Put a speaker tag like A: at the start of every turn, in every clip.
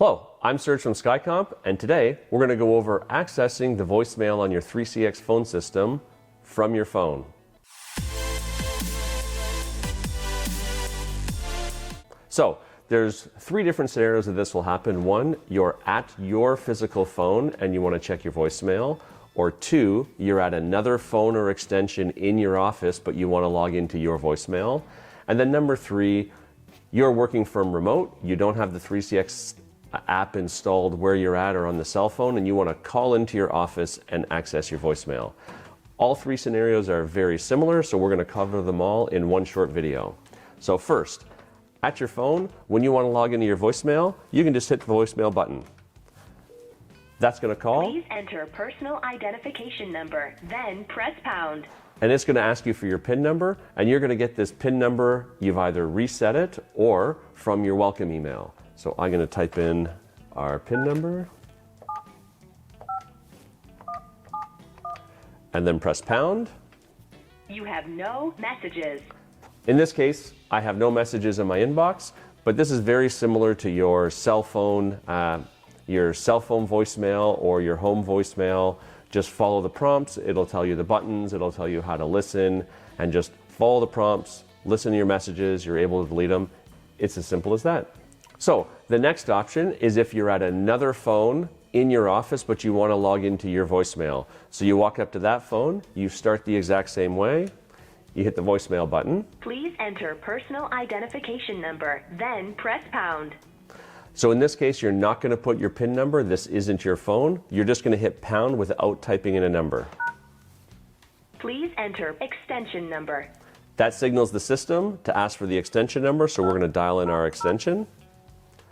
A: Hello, I'm Serge from Skycomp, and today we're going to go over accessing the voicemail on your 3CX phone system from your phone. So, there's three different scenarios that this will happen. One, you're at your physical phone and you want to check your voicemail. Or two, you're at another phone or extension in your office, but you want to log into your voicemail. And then number three, you're working from remote, you don't have the 3CX app installed where you're at or on the cell phone, and you want to call into your office and access your voicemail. All three scenarios are very similar, so we're going to cover them all in one short video. So first, at your phone, when you want to log into your voicemail, you can just hit the voicemail button. That's going to call.
B: Please enter personal identification number, then press pound.
A: And it's going to ask you for your PIN number, and you're going to get this PIN number. You've either reset it or from your welcome email. So I'm going to type in our PIN number and then press pound.
B: You have no messages.
A: In this case, I have no messages in my inbox, but this is very similar to your cell phone voicemail or your home voicemail. Just follow the prompts. It'll tell you the buttons. It'll tell you how to listen, and just follow the prompts, listen to your messages. You're able to delete them. It's as simple as that. So the next option is if you're at another phone in your office, but you want to log into your voicemail. So you walk up to that phone, you start the exact same way, you hit the voicemail button.
B: Please enter personal identification number, then press pound.
A: So in this case, you're not going to put your PIN number. This isn't your phone. You're just going to hit pound without typing in a number.
B: Please enter extension number.
A: That signals the system to ask for the extension number, so we're going to dial in our extension.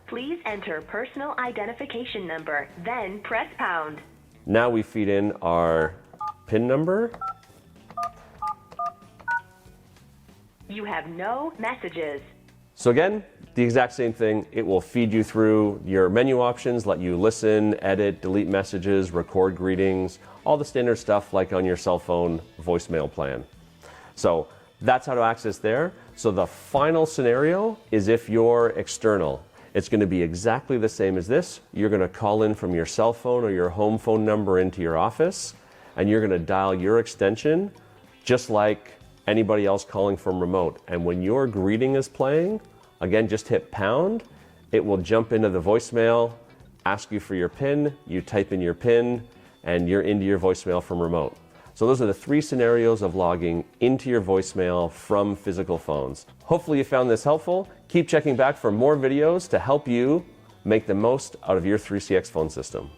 B: Please enter personal identification number, then press pound.
A: Now we feed in our PIN number.
B: You have no messages.
A: So again, the exact same thing. It will feed you through your menu options, let you listen, edit, delete messages, record greetings, all the standard stuff like on your cell phone voicemail plan. So that's how to access there. So the final scenario is if you're external. It's going to be exactly the same as this. You're going to call in from your cell phone or your home phone number into your office, and you're going to dial your extension just like anybody else calling from remote. And when your greeting is playing, again, just hit pound. It will jump into the voicemail, ask you for your PIN, you type in your PIN, and you're into your voicemail from remote. So those are the three scenarios of logging into your voicemail from physical phones. Hopefully you found this helpful. Keep checking back for more videos to help you make the most out of your 3CX phone system.